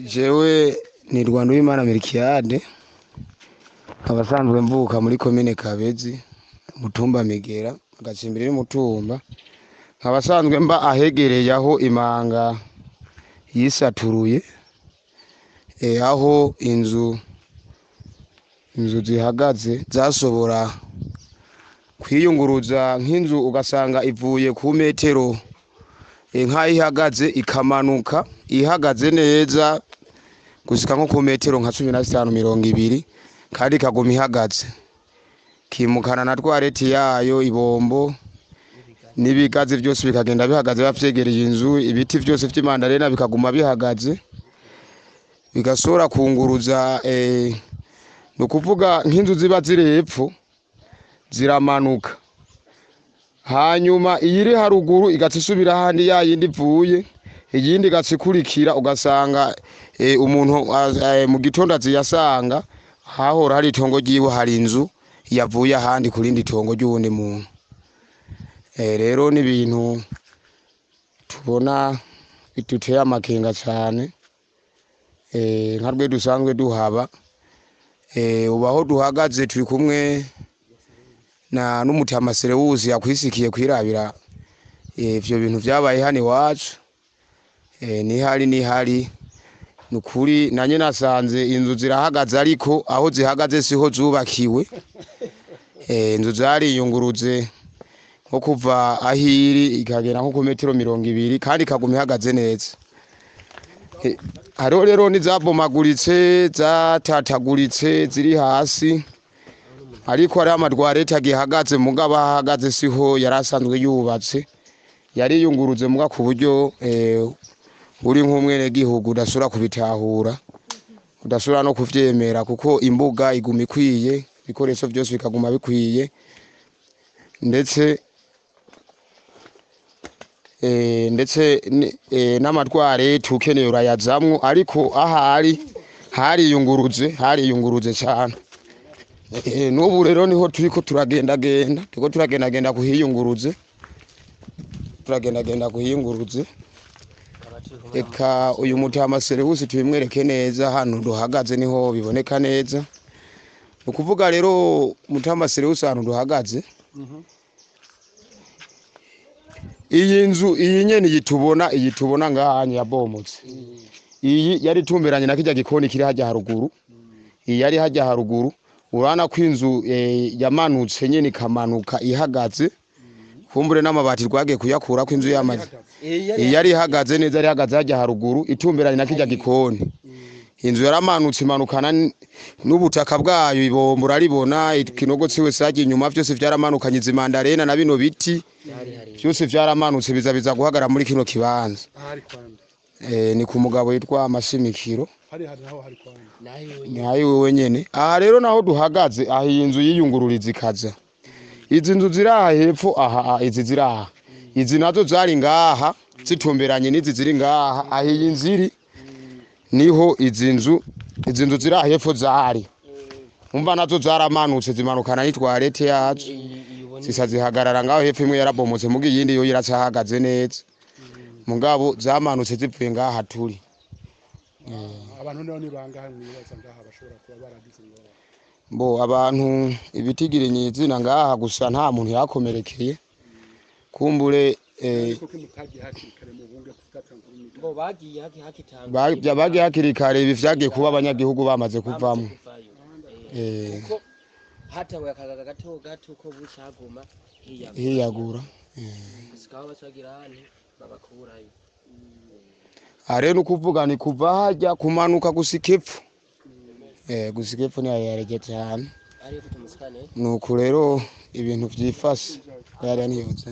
Jewe ni Rwanda w'Imana Melchiade abasanzwe mvuka muri komine Kabezi Mutumba Migera agacimbiri Mutumba abasanzwe mba ahegereye aho imanga yisaturuye aho inzu zihagaze zasobora kw'iyunguruza nk'inzu ugasanga ivuye ku metero ihagaze ikamanuka ihagaze neza gushika nko ku metero nka 15-20 kandi kaguma ihagaze kimukana na twareti yayo ibombo n'ibigazi byose bikagenda bihagaze bavyegereye inzu ibiti byose vy'imandarena bikaguma bihagaze bigasora kunguruza no kuvuga nk'inzu ziba ziri hepfo ziramanuka hanyuma iyiri haruguru igatsubira handi yayindi ivuye iyindi gatsikurikira ugasanga umuntu mu gitondo aziyasanga hahora hari itongo ryiwe hari inzu yavuye ahandi kurindi tongo ry'uwundi muntu rero ni ibintu tubona bituteye amakenga cyane nka rwe dusanzwe duhaba ubaho duhagaze turi kumwe na n'umutamasere wuzi yakwisikiye kwirabira ivyo bintu vyabaye hano iwacu nihari nukuri nanye nasanze inzu zirahagaze ariko aho zihagaze siho zubakiwe inzu zariyunguruze nko kuva ahiri ikagera nko ku metero 20 kandi kaguma ihagaze neza hariho rero nizabomaguritse zatataguritse ziri hasi ariko ari amadwarete agihagaze mugabo ahagaze siho yarasanzwe yubatse yariyunguruze muga ku buryo uri nk'umwene gihugu udasura kubitahura udasura no kuvyemera kuko imbuga iguma ikwiye bikoresho byose bikaguma bikwiye ndetse n'amatware tukeneye urayazamwo ariko hariyunguruze cyane n'ubu rero niho turiko turagendagenda kuhiyunguruze eka uyu mutamasere wose tubimwereke neza hano duhagaze niho biboneka neza ukuvuga rero mutamasere wose hano duhagaze iyi nzu iyi nyene yitubona ngahanye yabomotse iyi yari tumberanye na kijya gikoni kiri hajya haruguru iyi yari hajya haruguru urana ko inzu yamanutse nyene ikamanuka ihagaze kumbure n'amabati rwagiye kuyakura ko inzu yamaze yari ihagaze neza yari ihagaze hajya haruguru itumberanye na kijya gikoni inzu yaramanutse imanukana n'ubutaka bwayo ibombo raribona ikinogo tsiwe saje inyuma byose vyaramanukanye zimandarena na bino biti byose vyaramanutse biza guhagara muri kino kibanza ni ku mugabo yitwa Amashimikiro nayo wewe nyene aha rero naho duhagaze aha inzu yiyungururiza ikaza izi nzu ziraha hepfo aha izi ziraha izi nazo zari ngaha zitumberanye n'izi ziri ngaha aha iyi nziri niho izi nzu ziraha hepfo zari umva nazo zaramanutse zimanukana n'itwarete yacu sisa zihagarara ngaho hepfo imwe yarabomotse mugi yindi yo iracahagaze neza mugabo zamanutse zipfuye ngaha turi abantu none bangaha mwibaza ngaha bashobora kuba baragize ingorane bo abantu ibitigire nyizina ngaha gusa nta muntu yakomerekeye kumbure bagiye hakiri kare ibi vyagiye kuba abanyagihugu bamaze kuvamo hata wakaga gato ko bushaguma hiyagura sikawa basagirane babakurayo are no kuvuga ni kuva hajya kumanuka gusikepfu gusikepfu ni yarege cyane ari ufite umusikane nuko rero ibintu vyifashe yari niyutse